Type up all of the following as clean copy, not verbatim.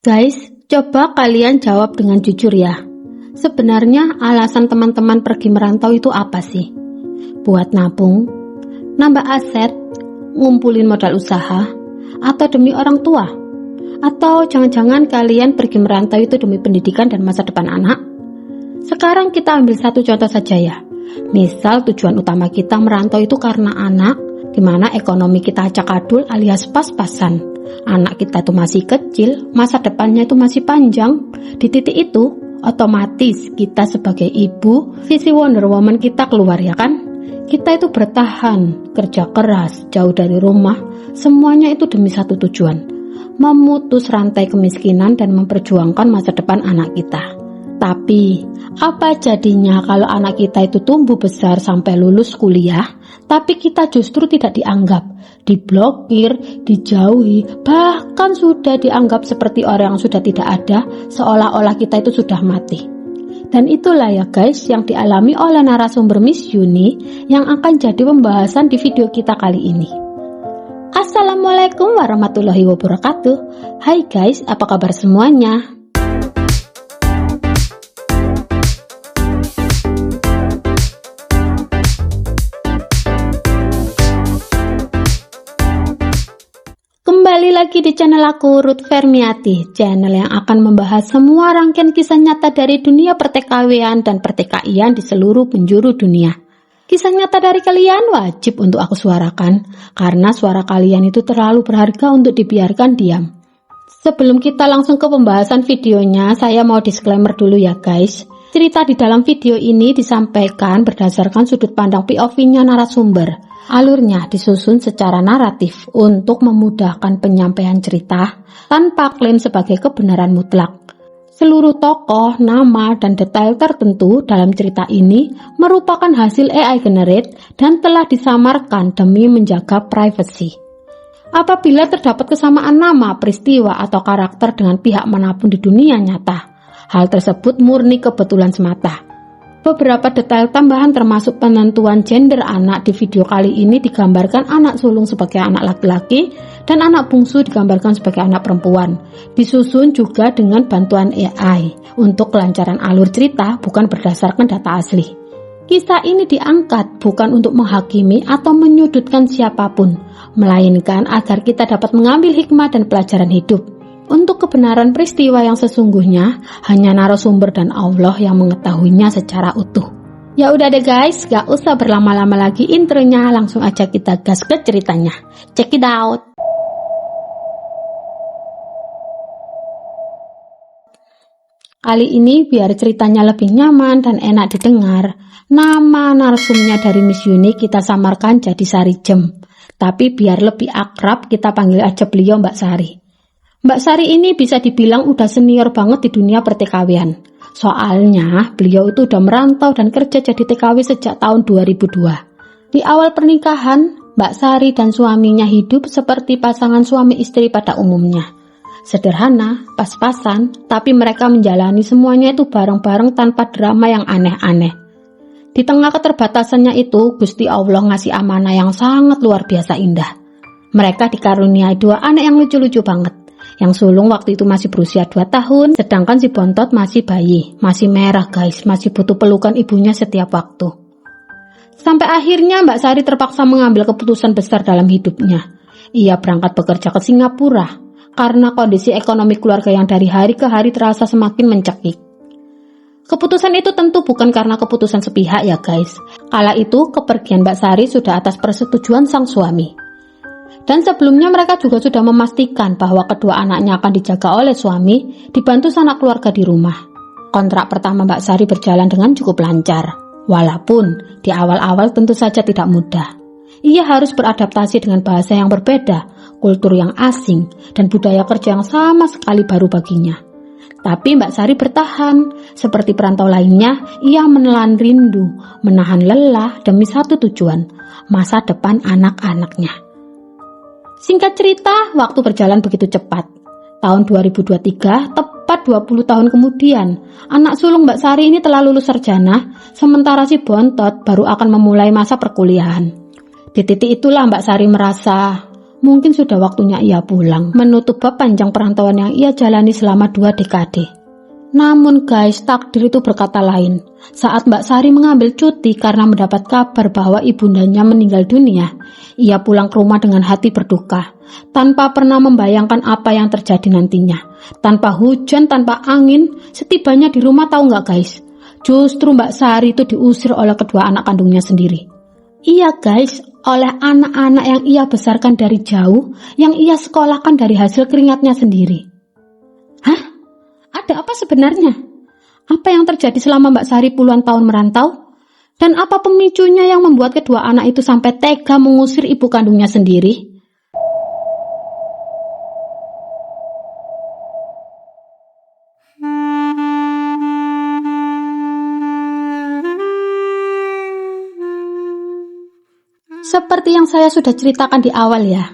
Guys, coba kalian jawab dengan jujur ya. Sebenarnya alasan teman-teman pergi merantau itu apa sih? Buat nabung, nambah aset, ngumpulin modal usaha, atau demi orang tua? Atau jangan-jangan kalian pergi merantau itu demi pendidikan dan masa depan anak? Sekarang kita ambil satu contoh saja ya. Misal tujuan utama kita merantau itu karena anak, di mana ekonomi kita acak-adul alias pas-pasan. Anak kita tuh masih kecil, masa depannya itu masih panjang. Di titik itu, otomatis kita sebagai ibu, visi Wonder Woman kita keluar ya kan? Kita itu bertahan, kerja keras, jauh dari rumah, semuanya itu demi satu tujuan. Memutus rantai kemiskinan dan memperjuangkan masa depan anak kita. Tapi, apa jadinya kalau anak kita itu tumbuh besar sampai lulus kuliah, tapi kita justru tidak dianggap, diblokir, dijauhi, bahkan sudah dianggap seperti orang yang sudah tidak ada, seolah-olah kita itu sudah mati. Dan itulah ya guys yang dialami oleh narasumber Miss Yuni yang akan jadi pembahasan di video kita kali ini. Assalamualaikum warahmatullahi wabarakatuh. Hai guys, apa kabar semuanya? Kembali lagi di channel aku, Ruth Fermiati, channel yang akan membahas semua rangkaian kisah nyata dari dunia pertekawian dan pertikaian di seluruh penjuru dunia. Kisah nyata dari kalian wajib untuk aku suarakan, karena suara kalian itu terlalu berharga untuk dibiarkan diam. Sebelum kita langsung ke pembahasan videonya, saya mau disclaimer dulu ya guys. Cerita di dalam video ini disampaikan berdasarkan sudut pandang POV-nya narasumber. Alurnya disusun secara naratif untuk memudahkan penyampaian cerita tanpa klaim sebagai kebenaran mutlak. Seluruh tokoh, nama, dan detail tertentu dalam cerita ini merupakan hasil AI generate dan telah disamarkan demi menjaga privasi. Apabila terdapat kesamaan nama, peristiwa, atau karakter dengan pihak manapun di dunia nyata, hal tersebut murni kebetulan semata. Beberapa detail tambahan termasuk penentuan gender anak di video kali ini digambarkan anak sulung sebagai anak laki-laki dan anak bungsu digambarkan sebagai anak perempuan. Disusun juga dengan bantuan AI untuk kelancaran alur cerita bukan berdasarkan data asli. Kisah ini diangkat bukan untuk menghakimi atau menyudutkan siapapun, melainkan agar kita dapat mengambil hikmah dan pelajaran hidup. Untuk kebenaran peristiwa yang sesungguhnya, hanya narasumber dan Allah yang mengetahuinya secara utuh. Ya udah deh guys, gak usah berlama-lama lagi intronya, langsung aja kita gas ke ceritanya. Check it out. Kali ini biar ceritanya lebih nyaman dan enak didengar, nama narsumnya dari Miss Yuni kita samarkan jadi Sari Jem. Tapi biar lebih akrab kita panggil aja beliau Mbak Sari. Mbak Sari ini bisa dibilang udah senior banget di dunia pertikawian. Soalnya beliau itu udah merantau dan kerja jadi TKW sejak tahun 2002. Di awal pernikahan, Mbak Sari dan suaminya hidup seperti pasangan suami istri pada umumnya. Sederhana, pas-pasan, tapi mereka menjalani semuanya itu bareng-bareng tanpa drama yang aneh-aneh. Di tengah keterbatasannya itu, Gusti Allah ngasih amanah yang sangat luar biasa indah. Mereka dikaruniai dua anak yang lucu-lucu banget. Yang sulung waktu itu masih berusia 2 tahun, sedangkan si bontot masih bayi, masih merah guys, masih butuh pelukan ibunya setiap waktu. Sampai akhirnya Mbak Sari terpaksa mengambil keputusan besar dalam hidupnya. Ia berangkat bekerja ke Singapura, karena kondisi ekonomi keluarga yang dari hari ke hari terasa semakin mencekik. Keputusan itu tentu bukan karena keputusan sepihak ya guys. Kala itu kepergian Mbak Sari sudah atas persetujuan sang suami. Dan sebelumnya mereka juga sudah memastikan bahwa kedua anaknya akan dijaga oleh suami, dibantu sanak keluarga di rumah. Kontrak pertama Mbak Sari berjalan dengan cukup lancar, walaupun di awal-awal tentu saja tidak mudah. Ia harus beradaptasi dengan bahasa yang berbeda, kultur yang asing, dan budaya kerja yang sama sekali baru baginya. Tapi Mbak Sari bertahan, seperti perantau lainnya, ia menelan rindu, menahan lelah demi satu tujuan, masa depan anak-anaknya. Singkat cerita, waktu berjalan begitu cepat. Tahun 2023, tepat 20 tahun kemudian, anak sulung Mbak Sari ini telah lulus sarjana, sementara si bontot baru akan memulai masa perkuliahan. Di titik itulah Mbak Sari merasa Mungkin sudah waktunya ia pulang, menutup bab panjang perantauan yang ia jalani selama 2 dekade. Namun guys, takdir itu berkata lain. Saat Mbak Sari mengambil cuti karena mendapat kabar bahwa ibundanya meninggal dunia, ia pulang ke rumah dengan hati berduka, tanpa pernah membayangkan apa yang terjadi nantinya. Tanpa hujan, tanpa angin, setibanya di rumah tahu nggak guys? Justru Mbak Sari itu diusir oleh kedua anak kandungnya sendiri. Iya guys, oleh anak-anak yang ia besarkan dari jauh, yang ia sekolahkan dari hasil keringatnya sendiri. Hah? Ada apa sebenarnya? Apa yang terjadi selama Mbak Sari puluhan tahun merantau? Dan apa pemicunya yang membuat kedua anak itu sampai tega mengusir ibu kandungnya sendiri? Seperti yang saya sudah ceritakan di awal ya,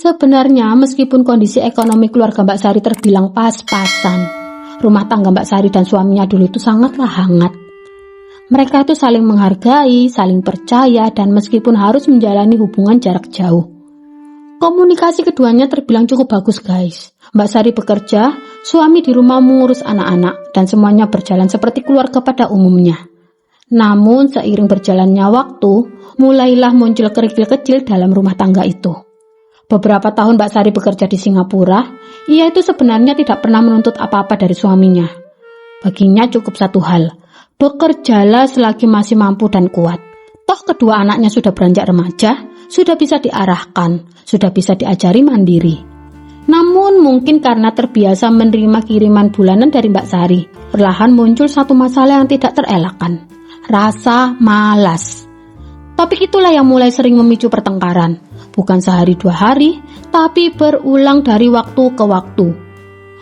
sebenarnya meskipun kondisi ekonomi keluarga Mbak Sari terbilang pas-pasan, rumah tangga Mbak Sari dan suaminya dulu itu sangatlah hangat. Mereka itu saling menghargai, saling percaya, dan meskipun harus menjalani hubungan jarak jauh, komunikasi keduanya terbilang cukup bagus guys. Mbak Sari bekerja, suami di rumah mengurus anak-anak, dan semuanya berjalan seperti keluarga pada umumnya. Namun seiring berjalannya waktu, mulailah muncul kerikil kecil dalam rumah tangga itu. Beberapa tahun Mbak Sari bekerja di Singapura, ia itu sebenarnya tidak pernah menuntut apa-apa dari suaminya. Baginya cukup satu hal, bekerjalah selagi masih mampu dan kuat. Toh kedua anaknya sudah beranjak remaja, sudah bisa diarahkan, sudah bisa diajari mandiri. Namun mungkin karena terbiasa menerima kiriman bulanan dari Mbak Sari, perlahan muncul satu masalah yang tidak terelakkan. Rasa malas. Topik itulah yang mulai sering memicu pertengkaran. Bukan sehari 2 hari, tapi berulang dari waktu ke waktu.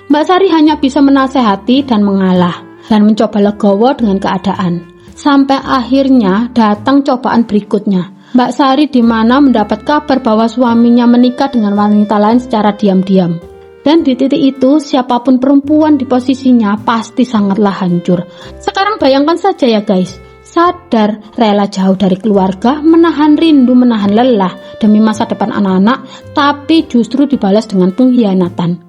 Mbak Sari hanya bisa menasehati dan mengalah, dan mencoba legowo dengan keadaan. Sampai akhirnya datang cobaan berikutnya. Mbak Sari di mana mendapat kabar bahwa suaminya menikah dengan wanita lain secara diam-diam. Dan di titik itu, siapapun perempuan di posisinya pasti sangatlah hancur. Sekarang bayangkan saja ya guys, sadar, rela jauh dari keluarga, menahan rindu, menahan lelah demi masa depan anak-anak, tapi justru dibalas dengan pengkhianatan.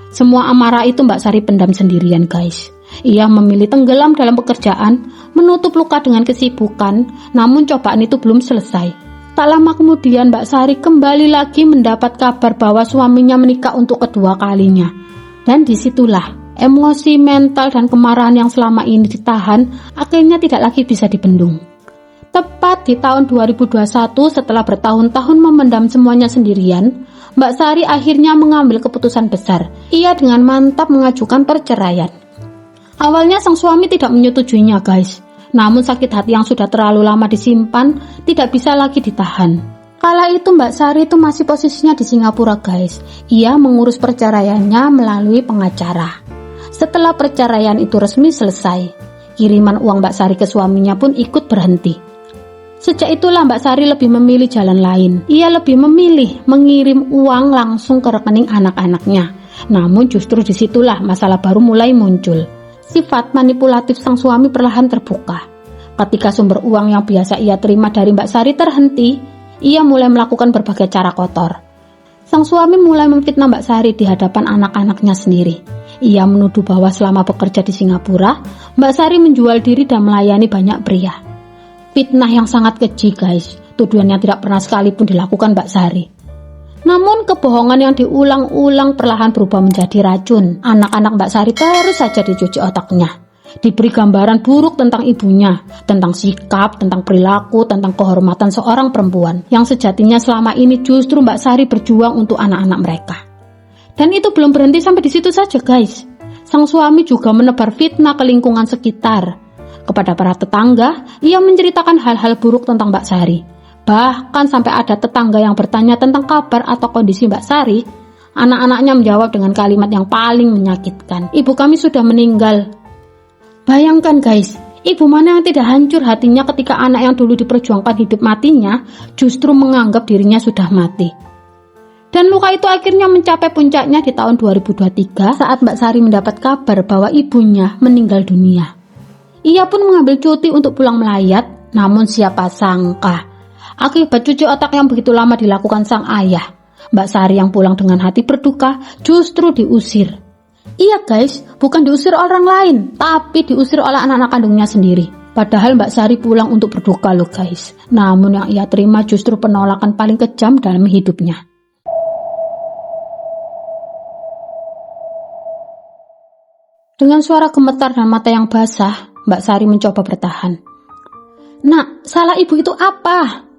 Semua amarah itu Mbak Sari pendam sendirian guys. Ia memilih tenggelam dalam pekerjaan, menutup luka dengan kesibukan, namun cobaan itu belum selesai. Tak lama kemudian Mbak Sari kembali lagi mendapat kabar bahwa suaminya menikah untuk kedua kalinya. Dan disitulah emosi, mental, dan kemarahan yang selama ini ditahan akhirnya tidak lagi bisa dibendung. Tepat di tahun 2021, setelah bertahun-tahun memendam semuanya sendirian, Mbak Sari akhirnya mengambil keputusan besar. Ia dengan mantap mengajukan perceraian. Awalnya sang suami tidak menyetujuinya guys, namun sakit hati yang sudah terlalu lama disimpan tidak bisa lagi ditahan. Kala itu Mbak Sari itu masih posisinya di Singapura guys. Ia mengurus perceraiannya melalui pengacara. Setelah perceraian itu resmi selesai, kiriman uang Mbak Sari ke suaminya pun ikut berhenti. Sejak itulah Mbak Sari lebih memilih jalan lain. Ia lebih memilih mengirim uang langsung ke rekening anak-anaknya. Namun justru disitulah masalah baru mulai muncul. Sifat manipulatif sang suami perlahan terbuka. Ketika sumber uang yang biasa ia terima dari Mbak Sari terhenti, ia mulai melakukan berbagai cara kotor. Sang suami mulai memfitnah Mbak Sari di hadapan anak-anaknya sendiri. Ia menuduh bahwa selama bekerja di Singapura, Mbak Sari menjual diri dan melayani banyak pria. Fitnah yang sangat keji guys, tuduhan yang tidak pernah sekalipun dilakukan Mbak Sari. Namun kebohongan yang diulang-ulang perlahan berubah menjadi racun. Anak-anak Mbak Sari terus saja dicuci otaknya. Diberi gambaran buruk tentang ibunya, tentang sikap, tentang perilaku, tentang kehormatan seorang perempuan, yang sejatinya selama ini justru Mbak Sari berjuang untuk anak-anak mereka. Dan itu belum berhenti sampai di situ saja guys. Sang suami juga menebar fitnah ke lingkungan sekitar. Kepada para tetangga, ia menceritakan hal-hal buruk tentang Mbak Sari. Bahkan sampai ada tetangga yang bertanya tentang kabar atau kondisi Mbak Sari, anak-anaknya menjawab dengan kalimat yang paling menyakitkan. Ibu kami sudah meninggal. Bayangkan guys, ibu mana yang tidak hancur hatinya ketika anak yang dulu diperjuangkan hidup matinya justru menganggap dirinya sudah mati. Dan luka itu akhirnya mencapai puncaknya di tahun 2023 saat Mbak Sari mendapat kabar bahwa ibunya meninggal dunia. Ia pun mengambil cuti untuk pulang melayat, namun siapa sangka akibat cuci otak yang begitu lama dilakukan sang ayah, Mbak Sari yang pulang dengan hati berduka justru diusir. Iya guys, bukan diusir orang lain, tapi diusir oleh anak-anak kandungnya sendiri. Padahal Mbak Sari pulang untuk berduka loh guys. Namun yang ia terima justru penolakan paling kejam dalam hidupnya. Dengan suara gemetar dan mata yang basah, Mbak Sari mencoba bertahan. Nak, salah ibu itu apa?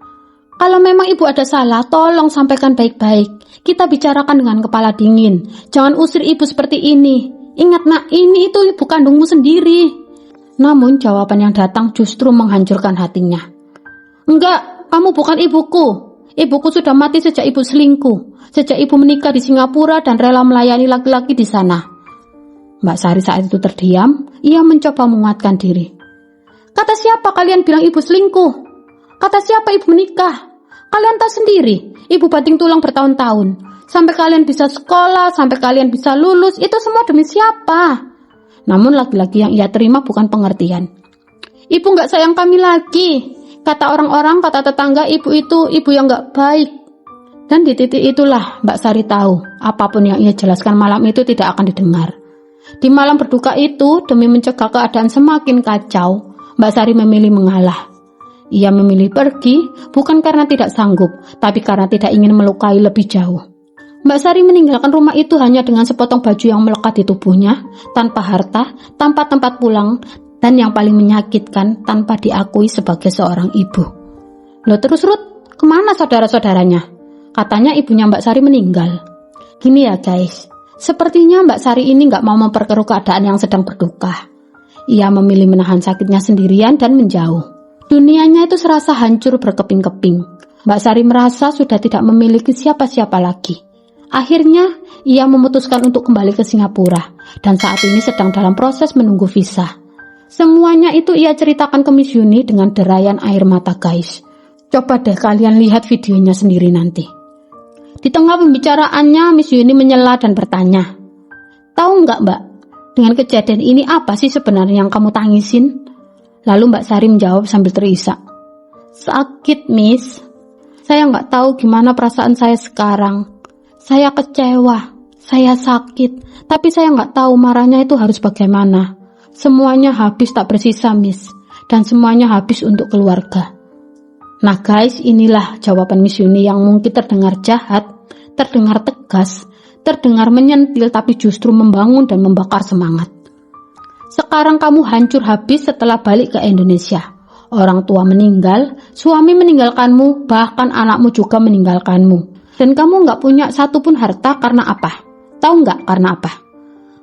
Kalau memang ibu ada salah, tolong sampaikan baik-baik. Kita bicarakan dengan kepala dingin. Jangan usir ibu seperti ini. Ingat nak, ini itu ibu kandungmu sendiri. Namun jawaban yang datang justru menghancurkan hatinya. Enggak, kamu bukan ibuku. Ibuku sudah mati sejak ibu selingkuh. Sejak ibu menikah di Singapura dan rela melayani laki-laki di sana. Mbak Sari saat itu terdiam. Ia mencoba menguatkan diri. Kata siapa kalian bilang ibu selingkuh? Kata siapa ibu menikah? Kalian tahu sendiri, ibu banting tulang bertahun-tahun. Sampai kalian bisa sekolah, sampai kalian bisa lulus, itu semua demi siapa? Namun lagi-lagi yang ia terima bukan pengertian. Ibu gak sayang kami lagi. Kata orang-orang, kata tetangga, ibu itu ibu yang gak baik. Dan di titik itulah Mbak Sari tahu, apapun yang ia jelaskan malam itu tidak akan didengar. Di malam berduka itu, demi mencegah keadaan semakin kacau, Mbak Sari memilih mengalah. Ia memilih pergi bukan karena tidak sanggup, tapi karena tidak ingin melukai lebih jauh. Mbak Sari meninggalkan rumah itu hanya dengan sepotong baju yang melekat di tubuhnya, tanpa harta, tanpa tempat pulang, dan yang paling menyakitkan, tanpa diakui sebagai seorang ibu. Loh terus Ruth, kemana saudara-saudaranya? Katanya ibunya Mbak Sari meninggal. Gini ya guys, sepertinya Mbak Sari ini gak mau memperkeruh keadaan yang sedang berduka. Ia memilih menahan sakitnya sendirian dan menjauh. Dunianya itu serasa hancur berkeping-keping. Mbak Sari merasa sudah tidak memiliki siapa-siapa lagi. Akhirnya, ia memutuskan untuk kembali ke Singapura dan saat ini sedang dalam proses menunggu visa. Semuanya itu ia ceritakan ke Miss Yuni dengan derayan air mata guys. Coba deh kalian lihat videonya sendiri nanti. Di tengah pembicaraannya, Miss Yuni menyela dan bertanya, tahu nggak Mbak, dengan kejadian ini apa sih sebenarnya yang kamu tangisin? Lalu Mbak Sari menjawab sambil terisak. Sakit, Miss. Saya nggak tahu gimana perasaan saya sekarang. Saya kecewa, saya sakit, tapi saya nggak tahu marahnya itu harus bagaimana. Semuanya habis tak bersisa, Miss. Dan semuanya habis untuk keluarga. Nah guys, inilah jawaban Miss Yuni yang mungkin terdengar jahat, terdengar tegas, terdengar menyentil, tapi justru membangun dan membakar semangat. Sekarang kamu hancur habis setelah balik ke Indonesia. Orang tua meninggal, suami meninggalkanmu, bahkan anakmu juga meninggalkanmu. Dan kamu gak punya satupun harta karena apa? Tahu gak karena apa?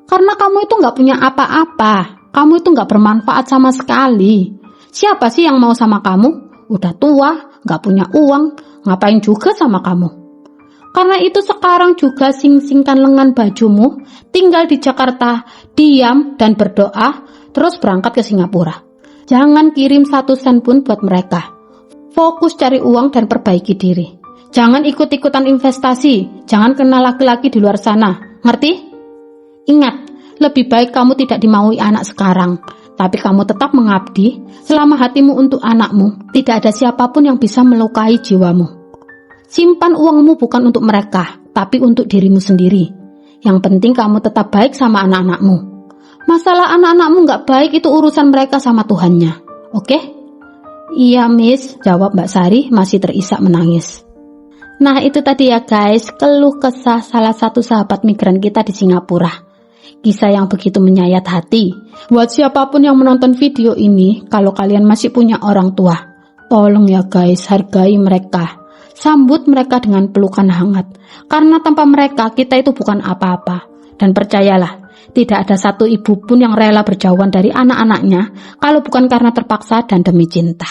Karena kamu itu gak punya apa-apa. Kamu itu gak bermanfaat sama sekali. Siapa sih yang mau sama kamu? Udah tua, gak punya uang, ngapain juga sama kamu? Karena itu sekarang juga sing-singkan lengan bajumu, tinggal di Jakarta, diam dan berdoa, terus berangkat ke Singapura. Jangan kirim 1 sen pun buat mereka. Fokus cari uang dan perbaiki diri. Jangan ikut-ikutan investasi, jangan kenal laki-laki di luar sana, ngerti? Ingat, lebih baik kamu tidak dimaui anak sekarang, tapi kamu tetap mengabdi, selama hatimu untuk anakmu, tidak ada siapapun yang bisa melukai jiwamu. Simpan uangmu bukan untuk mereka, tapi untuk dirimu sendiri. Yang penting kamu tetap baik sama anak-anakmu. Masalah anak-anakmu gak baik itu urusan mereka sama Tuhannya. Oke? Iya Miss, jawab Mbak Sari masih terisak menangis. Nah itu tadi ya guys, keluh kesah salah satu sahabat migran kita di Singapura. Kisah yang begitu menyayat hati. Buat siapapun yang menonton video ini, kalau kalian masih punya orang tua, tolong ya guys, hargai mereka. Sambut mereka dengan pelukan hangat. Karena tanpa mereka kita itu bukan apa-apa. Dan percayalah, tidak ada satu ibu pun yang rela berjauhan dari anak-anaknya kalau bukan karena terpaksa dan demi cinta.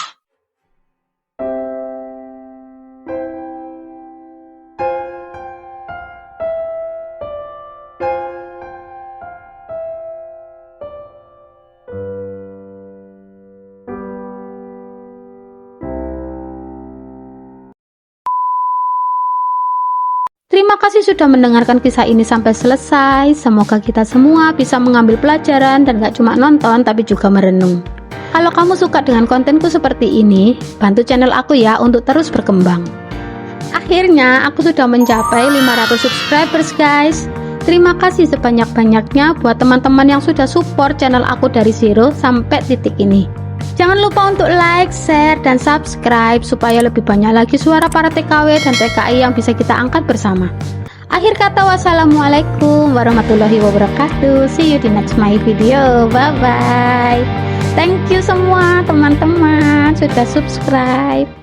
Terima kasih sudah mendengarkan kisah ini sampai selesai. Semoga kita semua bisa mengambil pelajaran dan gak cuma nonton tapi juga merenung. Kalau kamu suka dengan kontenku seperti ini, bantu channel aku ya untuk terus berkembang. Akhirnya aku sudah mencapai 500 subscribers guys. Terima kasih sebanyak-banyaknya buat teman-teman yang sudah support channel aku dari zero sampai titik ini. Jangan lupa untuk like, share, dan subscribe supaya lebih banyak lagi suara para TKW dan TKI yang bisa kita angkat bersama. Akhir kata, wassalamualaikum warahmatullahi wabarakatuh. See you di next my video. Bye bye. Thank you semua teman-teman sudah subscribe.